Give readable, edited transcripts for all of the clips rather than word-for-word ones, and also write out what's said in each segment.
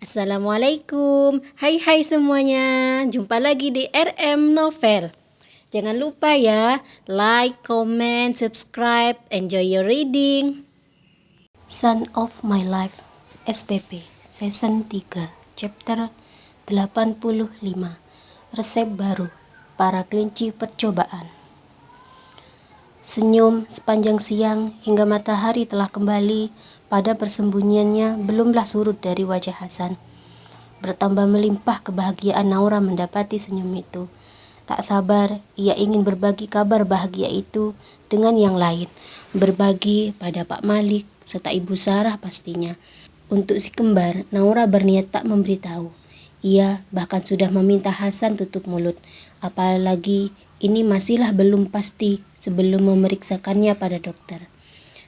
Assalamualaikum, hai semuanya, jumpa lagi di RM Novel. Jangan lupa ya, like, comment, subscribe, enjoy your reading. Sun of My Life, SPP, Season 3, Chapter 85, Resep Baru, Para Kelinci Percobaan. Senyum sepanjang siang hingga matahari telah kembali pada persembunyiannya belumlah surut dari wajah Hasan. Bertambah melimpah kebahagiaan Naura mendapati senyum itu. Tak sabar, ia ingin berbagi kabar bahagia itu dengan yang lain. Berbagi pada Pak Malik serta Ibu Sarah pastinya. Untuk si kembar, Naura berniat tak memberitahu. Ia bahkan sudah meminta Hasan tutup mulut. Apalagi ini masihlah belum pasti sebelum memeriksakannya pada dokter.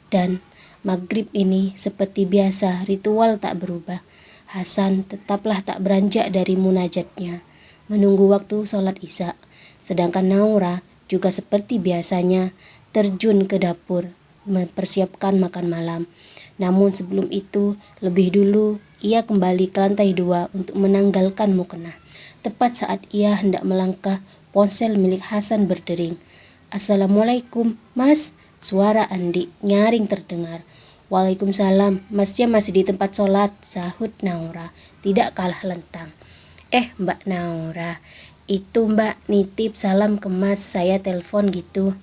Dan maghrib ini seperti biasa ritual tak berubah. Hasan tetaplah tak beranjak dari munajatnya, menunggu waktu sholat isya. Sedangkan Naura juga seperti biasanya terjun ke dapur mempersiapkan makan malam. Namun sebelum itu, lebih dulu ia kembali ke lantai 2 untuk menanggalkan mukena. Tepat saat ia hendak melangkah, ponsel milik Hasan berdering. "Assalamualaikum, Mas," suara Andi nyaring terdengar. "Waalaikumsalam, Masnya masih di tempat sholat," sahut Naura, tidak kalah lantang. Mbak Naura, itu Mbak nitip salam ke Mas, saya telepon gitu,"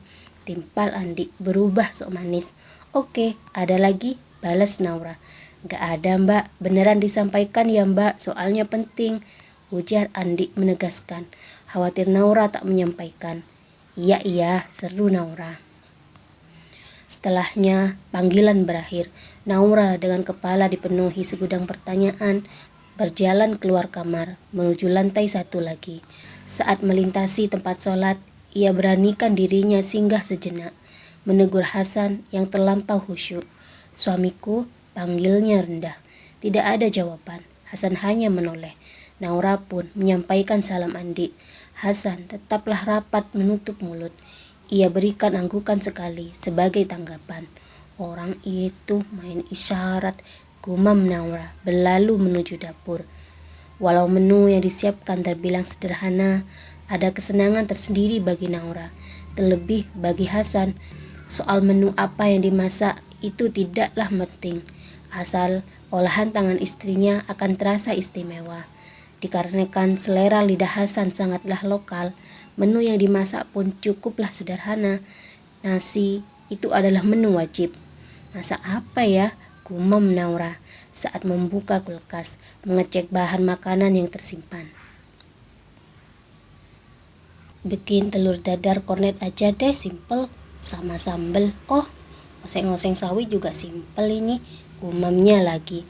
timpal Andi berubah sok manis. "Oke, ada lagi?" balas Naura. "Gak ada Mbak, beneran disampaikan ya Mbak, soalnya penting," ujar Andi menegaskan, khawatir Naura tak menyampaikan. Iya, seru Naura. Setelahnya, panggilan berakhir. Naura dengan kepala dipenuhi segudang pertanyaan berjalan keluar kamar menuju lantai 1 lagi. Saat melintasi tempat sholat, ia beranikan dirinya singgah sejenak, menegur Hasan yang terlampau khusyuk. "Suamiku," panggilnya rendah. Tidak ada jawaban. Hasan hanya menoleh. Naura pun menyampaikan salam Andi. Hasan tetaplah rapat menutup mulut. Ia berikan anggukan sekali sebagai tanggapan. "Orang itu main isyarat," gumam Naura berlalu menuju dapur. Walau menu yang disiapkan terbilang sederhana, ada kesenangan tersendiri bagi Naura. Terlebih bagi Hasan, soal menu apa yang dimasak itu tidaklah penting, asal olahan tangan istrinya akan terasa istimewa. Dikarenakan selera lidah Hasan sangatlah lokal, menu yang dimasak pun cukuplah sederhana. Nasi itu adalah menu wajib. "Masak apa ya?" gumam Naura saat membuka kulkas, mengecek bahan makanan yang tersimpan. "Bikin telur dadar kornet aja deh, simple, sama sambel." "Oh, oseng-oseng sawi juga simple ini," gumamnya lagi.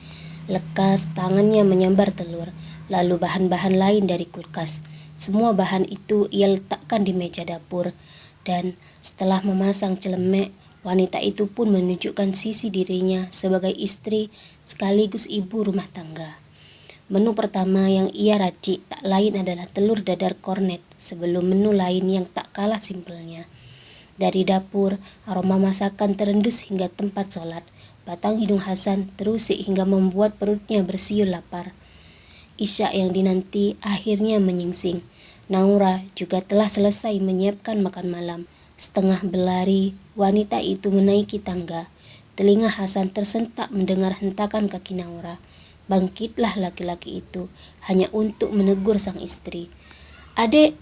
Lekas tangannya menyambar telur, lalu bahan-bahan lain dari kulkas. Semua bahan itu ia letakkan di meja dapur, dan setelah memasang celemek, wanita itu pun menunjukkan sisi dirinya sebagai istri sekaligus ibu rumah tangga. Menu pertama yang ia racik tak lain adalah telur dadar kornet sebelum menu lain yang tak kalah simpelnya. Dari dapur, aroma masakan terendus hingga tempat sholat. Batang hidung Hasan terusik hingga membuat perutnya bersiul lapar. Isya yang dinanti akhirnya menyingsing. Naura juga telah selesai menyiapkan makan malam. Setengah berlari, wanita itu menaiki tangga. Telinga Hasan tersentak mendengar hentakan kaki Naura. Bangkitlah laki-laki itu, hanya untuk menegur sang istri. "Adek,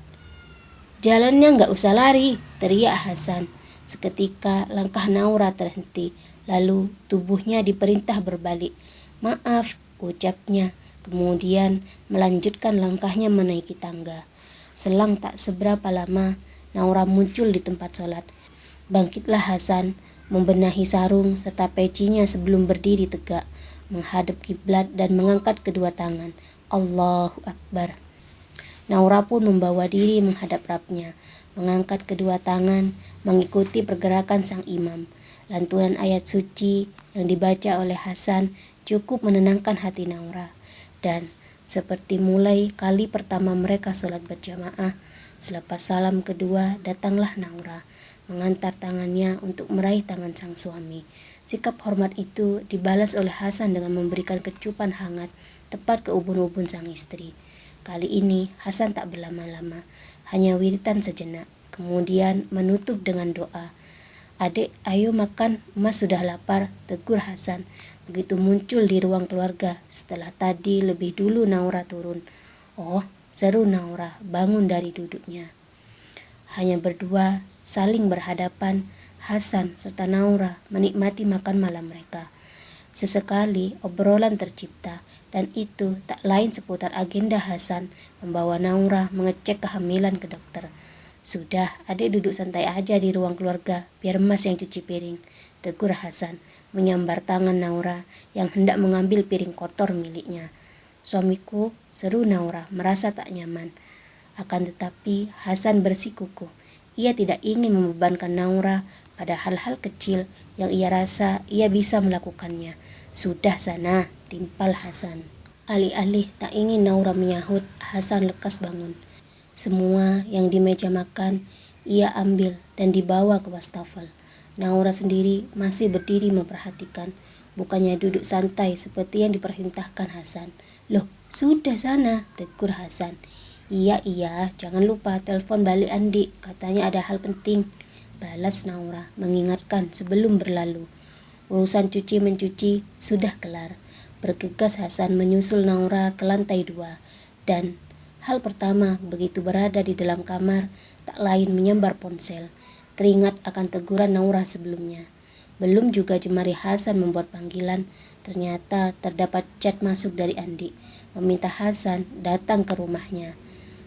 jalannya nggak usah lari," teriak Hasan. Seketika langkah Naura terhenti, lalu tubuhnya diperintah berbalik. "Maaf," ucapnya, kemudian melanjutkan langkahnya menaiki tangga. Selang tak seberapa lama, Naura muncul di tempat sholat. Bangkitlah Hasan, membenahi sarung serta pecinya sebelum berdiri tegak, menghadap kiblat dan mengangkat kedua tangan. Allahu Akbar. Naura pun membawa diri menghadap Rabbnya, mengangkat kedua tangan, mengikuti pergerakan sang imam. Lantunan ayat suci yang dibaca oleh Hasan cukup menenangkan hati Naura. Dan seperti mulai kali pertama mereka sholat berjamaah, selepas salam kedua datanglah Naura, mengantar tangannya untuk meraih tangan sang suami. Sikap hormat itu dibalas oleh Hasan dengan memberikan kecupan hangat tepat ke ubun-ubun sang istri. Kali ini Hasan tak berlama-lama, hanya wiritan sejenak, kemudian menutup dengan doa. "Adik, ayo makan, Mas sudah lapar," tegur Hasan. Begitu muncul di ruang keluarga, setelah tadi lebih dulu Naura turun. "Oh," seru Naura bangun dari duduknya. Hanya berdua, saling berhadapan, Hasan serta Naura menikmati makan malam mereka. Sesekali obrolan tercipta, dan itu tak lain seputar agenda Hasan membawa Naura mengecek kehamilan ke dokter. "Sudah, adik duduk santai aja di ruang keluarga, biar Mas yang cuci piring," tegur Hasan, menyambar tangan Naura yang hendak mengambil piring kotor miliknya. "Suamiku," seru Naura merasa tak nyaman. Akan tetapi Hasan bersikukuh. Ia tidak ingin membebankan Naura pada hal-hal kecil yang ia rasa ia bisa melakukannya. "Sudah sana," timpal Hasan. Alih-alih tak ingin Naura menyahut, Hasan lekas bangun. Semua yang di meja makan ia ambil dan dibawa ke wastafel. Naura sendiri masih berdiri memperhatikan, bukannya duduk santai seperti yang diperintahkan Hasan. "Loh, sudah sana," tegur Hasan. Iya, jangan lupa telepon balik Andi, katanya ada hal penting," balas Naura mengingatkan sebelum berlalu. Urusan cuci-mencuci sudah kelar. Bergegas Hasan menyusul Naura ke lantai 2, dan hal pertama begitu berada di dalam kamar tak lain menyambar ponsel. Teringat akan teguran Naura sebelumnya. Belum juga jemari Hasan membuat panggilan, ternyata terdapat chat masuk dari Andi, meminta Hasan datang ke rumahnya.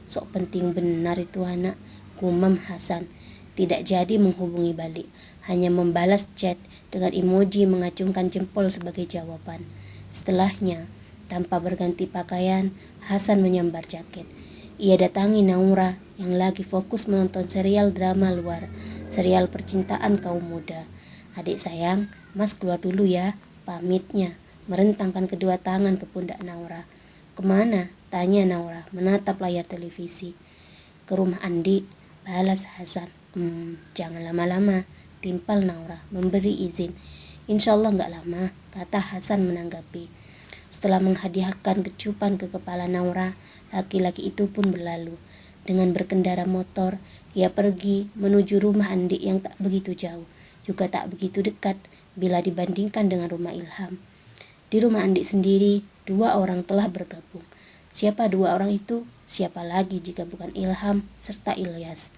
"Sok penting benar itu anak," gumam Hasan. Tidak jadi menghubungi balik, hanya membalas chat dengan emoji mengacungkan jempol sebagai jawaban. Setelahnya, tanpa berganti pakaian, Hasan menyambar jaket. Ia datangi Naura yang lagi fokus menonton serial drama luar, serial percintaan kaum muda. "Adik sayang, Mas keluar dulu ya," pamitnya, merentangkan kedua tangan ke pundak Naura. "Kemana?" tanya Naura menatap layar televisi. "Ke rumah Andi," balas Hasan. Jangan lama-lama," timpal Naura memberi izin. "Insya Allah gak lama," kata Hasan menanggapi. Setelah menghadiahkan kecupan ke kepala Naura, laki-laki itu pun berlalu. Dengan berkendara motor, ia pergi menuju rumah Andi yang tak begitu jauh, juga tak begitu dekat bila dibandingkan dengan rumah Ilham. Di rumah Andi sendiri, 2 orang telah bergabung. Siapa 2 orang itu? Siapa lagi jika bukan Ilham serta Ilyas?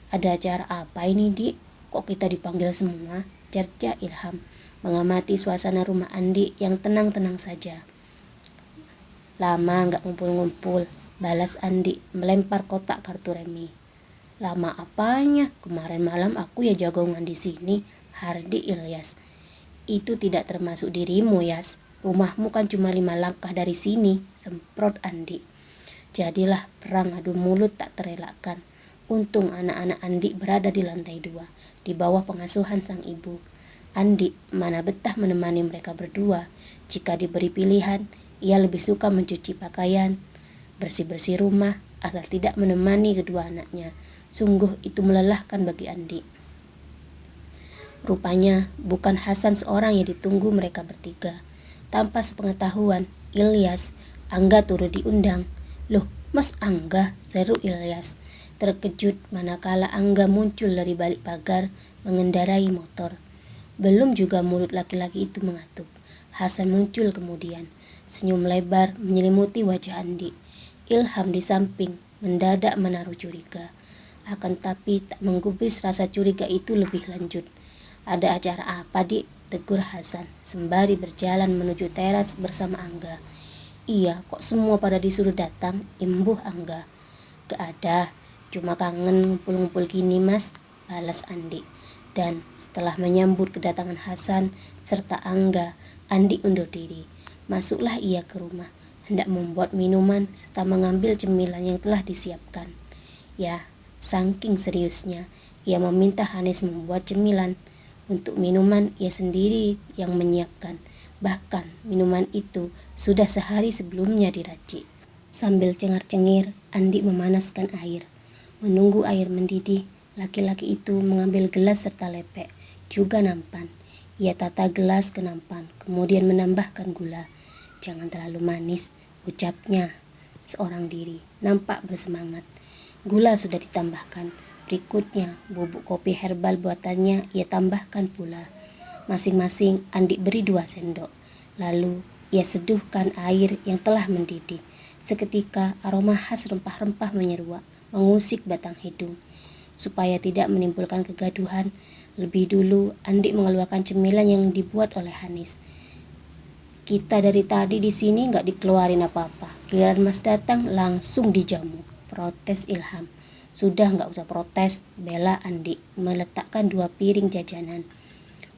"Ada acara apa ini, Dik? Kok kita dipanggil semua?" cerca Ilham, mengamati suasana rumah Andi yang tenang-tenang saja. "Lama gak ngumpul-ngumpul," balas Andi melempar kotak kartu remi. "Lama apanya? Kemarin malam aku ya jagongan di sini," hardik Ilyas. "Itu tidak termasuk dirimu, Yas. Rumahmu kan cuma 5 langkah dari sini," semprot Andi. Jadilah perang adu mulut tak terelakkan. Untung anak-anak Andi berada di lantai 2, di bawah pengasuhan sang ibu. Andi mana betah menemani mereka berdua. Jika diberi pilihan, ia lebih suka mencuci pakaian, bersih-bersih rumah, asal tidak menemani kedua anaknya. Sungguh itu melelahkan bagi Andi. Rupanya bukan Hasan seorang yang ditunggu mereka bertiga. Tanpa sepengetahuan Ilyas, Angga turut diundang. "Loh, Mas Angga," seru Ilyas, terkejut manakala Angga muncul dari balik pagar mengendarai motor. Belum juga mulut laki-laki itu mengatup, Hasan muncul kemudian. Senyum lebar menyelimuti wajah Andi. Ilham di samping mendadak menaruh curiga. Akan tapi tak menggubris rasa curiga itu lebih lanjut. "Ada acara apa, Dik?" tegur Hasan sembari berjalan menuju teras bersama Angga. "Iya, kok semua pada disuruh datang?" imbuh Angga. "Gak ada, cuma kangen ngumpul-ngumpul gini, Mas," balas Andi. Dan setelah menyambut kedatangan Hasan serta Angga, Andi undur diri. Masuklah ia ke rumah, hendak membuat minuman serta mengambil cemilan yang telah disiapkan. Ya, saking seriusnya, ia meminta Hanis membuat cemilan. Untuk minuman ia sendiri yang menyiapkan. Bahkan minuman itu sudah sehari sebelumnya diracik. Sambil cengar-cengir, Andi memanaskan air. Menunggu air mendidih, laki-laki itu mengambil gelas serta lepek, juga nampan. Ia tata gelas ke nampan, kemudian menambahkan gula. Jangan terlalu manis, ucapnya seorang diri. Nampak bersemangat. Gula sudah ditambahkan. Berikutnya, bubuk kopi herbal buatannya ia tambahkan pula. Masing-masing Andi beri 2 sendok. Lalu ia seduhkan air yang telah mendidih. Seketika aroma khas rempah-rempah menyeruak, mengusik batang hidung. Supaya tidak menimbulkan kegaduhan, lebih dulu Andi mengeluarkan cemilan yang dibuat oleh Hanis. Kita dari tadi di sini nggak dikeluarin apa-apa. Giliran Mas datang langsung dijamu. Protes Ilham. Sudah nggak usah protes, bela Andi meletakkan 2 piring jajanan.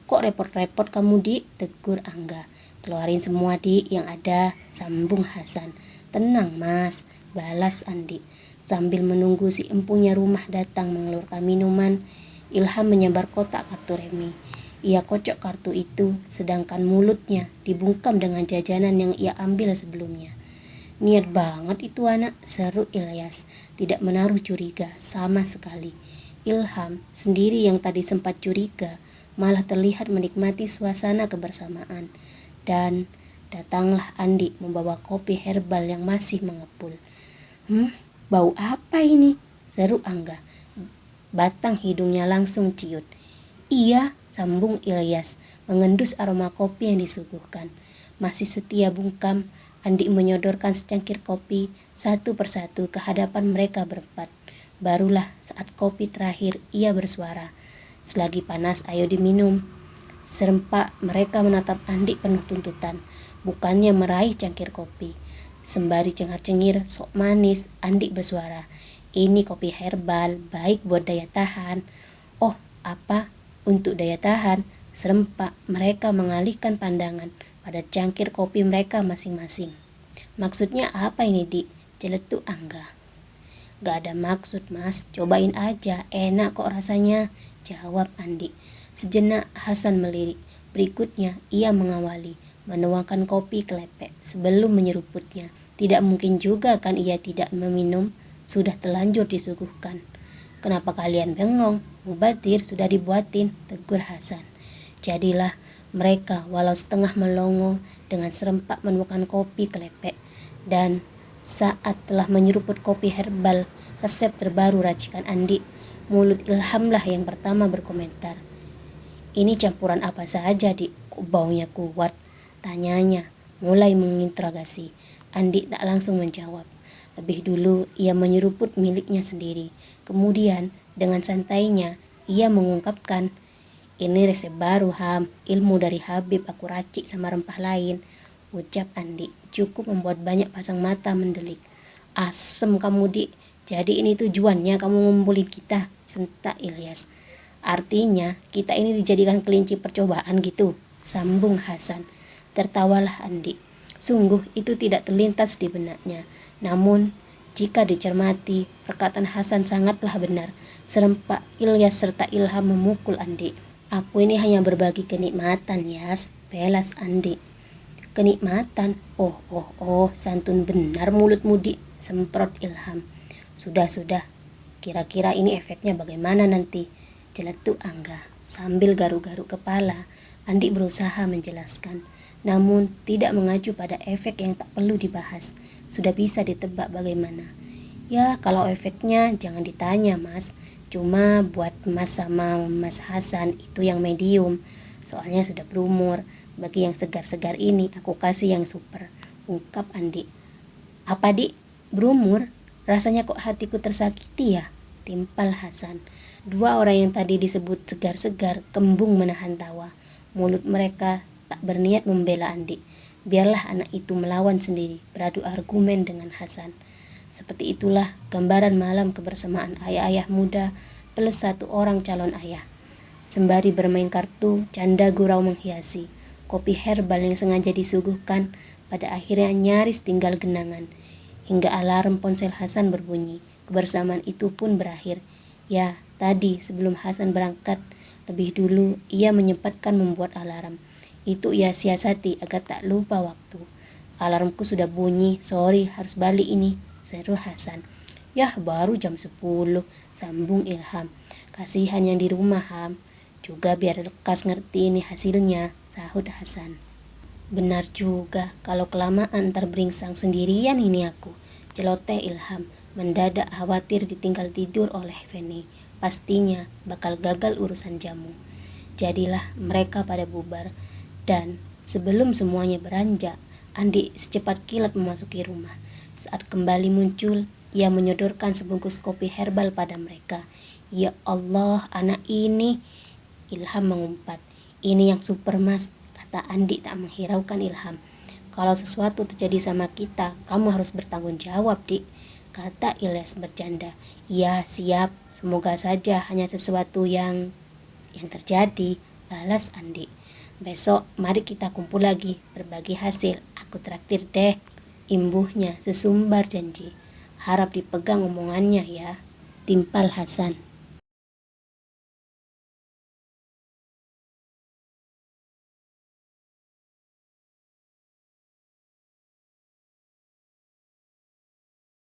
Kok repot-repot kamu, Di? Tegur Angga. Keluarin semua, Di, yang ada, sambung Hasan. Tenang, Mas, balas Andi. Sambil menunggu si empunya rumah datang mengeluarkan minuman, Ilham menyebar kotak kartu remi. Ia kocok kartu itu, sedangkan mulutnya dibungkam dengan jajanan yang ia ambil sebelumnya. Niat banget itu anak, seru Ilyas, tidak menaruh curiga sama sekali. Ilham sendiri yang tadi sempat curiga, malah terlihat menikmati suasana kebersamaan. Dan datanglah Andi membawa kopi herbal yang masih mengepul. Bau apa ini? Seru Angga. Batang hidungnya langsung ciut. Iya, sambung Ilyas, mengendus aroma kopi yang disuguhkan. Masih setia bungkam, Andi menyodorkan secangkir kopi satu persatu ke hadapan mereka berempat. Barulah saat kopi terakhir ia bersuara, selagi panas ayo diminum. Serempak mereka menatap Andi penuh tuntutan, bukannya meraih cangkir kopi. Sembari cengar-cengir sok manis, Andi bersuara, ini kopi herbal, baik buat daya tahan. Oh, apa? Untuk daya tahan? Serempak mereka mengalihkan pandangan pada cangkir kopi mereka masing-masing. Maksudnya apa ini, Di? Celetuk Angga. Gak ada maksud, Mas, cobain aja, enak kok rasanya, jawab Andi. Sejenak Hasan melirik, berikutnya ia mengawali, menuangkan kopi ke lepek sebelum menyeruputnya. Tidak mungkin juga kan ia tidak meminum, sudah telanjur disuguhkan. Kenapa kalian bengong? Mubadir sudah dibuatin, tegur Hasan. Jadilah mereka walau setengah melongo dengan serempak menuangkan kopi ke lepek. Dan saat telah menyeruput kopi herbal resep terbaru racikan Andi, mulut Ilhamlah yang pertama berkomentar. Ini campuran apa saja, Dik? Kok baunya kuat? Tanyanya, mulai menginterogasi. Andi tak langsung menjawab. Lebih dulu ia menyeruput miliknya sendiri. Kemudian dengan santainya ia mengungkapkan, ini resep baru Ham, ilmu dari Habib aku racik sama rempah lain, ucap Andi. Cukup membuat banyak pasang mata mendelik. Asem kamu, Dik. Jadi ini tujuannya kamu ngumpulin kita, sentak Ilyas. Artinya kita ini dijadikan kelinci percobaan gitu, sambung Hasan. Tertawalah Andi. Sungguh itu tidak terlintas di benaknya. Namun jika dicermati, perkataan Hasan sangatlah benar. Serempak Ilyas serta Ilham memukul Andi. Aku ini hanya berbagi kenikmatan, Yas, belas Andi. Kenikmatan? Oh, santun benar mulutmu, Dik, semprot Ilham. Sudah, kira-kira ini efeknya bagaimana nanti? Celetuk Angga. Sambil garuk-garuk kepala, Andi berusaha menjelaskan, namun tidak mengacu pada efek yang tak perlu dibahas. Sudah bisa ditebak bagaimana. Ya, kalau efeknya jangan ditanya, Mas. Cuma buat Mas sama Mas Hasan itu yang medium, soalnya sudah berumur. Bagi yang segar-segar ini aku kasih yang super, ungkap Andi. Apa, Dik? Berumur? Rasanya kok hatiku tersakiti ya? Timpal Hasan. Dua orang yang tadi disebut segar-segar kembung menahan tawa. Mulut mereka tak berniat membela Andi. Biarlah anak itu melawan sendiri, beradu argumen dengan Hasan. Seperti itulah gambaran malam kebersamaan ayah-ayah muda plus satu orang calon ayah. Sembari bermain kartu, canda gurau menghiasi. Kopi herbal yang sengaja disuguhkan pada akhirnya nyaris tinggal genangan. Hingga alarm ponsel Hasan berbunyi. Kebersamaan itu pun berakhir. Ya, tadi sebelum Hasan berangkat, lebih dulu ia menyempatkan membuat alarm. Itu ia siasati agar tak lupa waktu. Alarmku sudah bunyi, sorry harus balik ini, seru Hasan. Yah, baru jam 10, sambung Ilham. Kasihan yang di rumah, Ham. Juga biar lekas ngerti ini hasilnya, sahut Hasan. Benar juga, kalau kelamaan terberingsang sendirian ini aku, celoteh Ilham. Mendadak khawatir ditinggal tidur oleh Feni. Pastinya bakal gagal urusan jamu. Jadilah mereka pada bubar. Dan sebelum semuanya beranjak, Andi secepat kilat memasuki rumah. Saat kembali muncul, ia menyodorkan sebungkus kopi herbal pada mereka. Ya Allah, anak ini, Ilham mengumpat. Ini yang super mas, kata Andi tak menghiraukan Ilham. Kalau sesuatu terjadi sama kita, kamu harus bertanggung jawab, Dik, kata Ilyas bercanda. Ya siap, semoga saja hanya sesuatu yang terjadi, balas Andi. Besok mari kita kumpul lagi, berbagi hasil, aku traktir deh, imbuhnya sesumbar janji. Harap dipegang omongannya ya, timpal Hasan.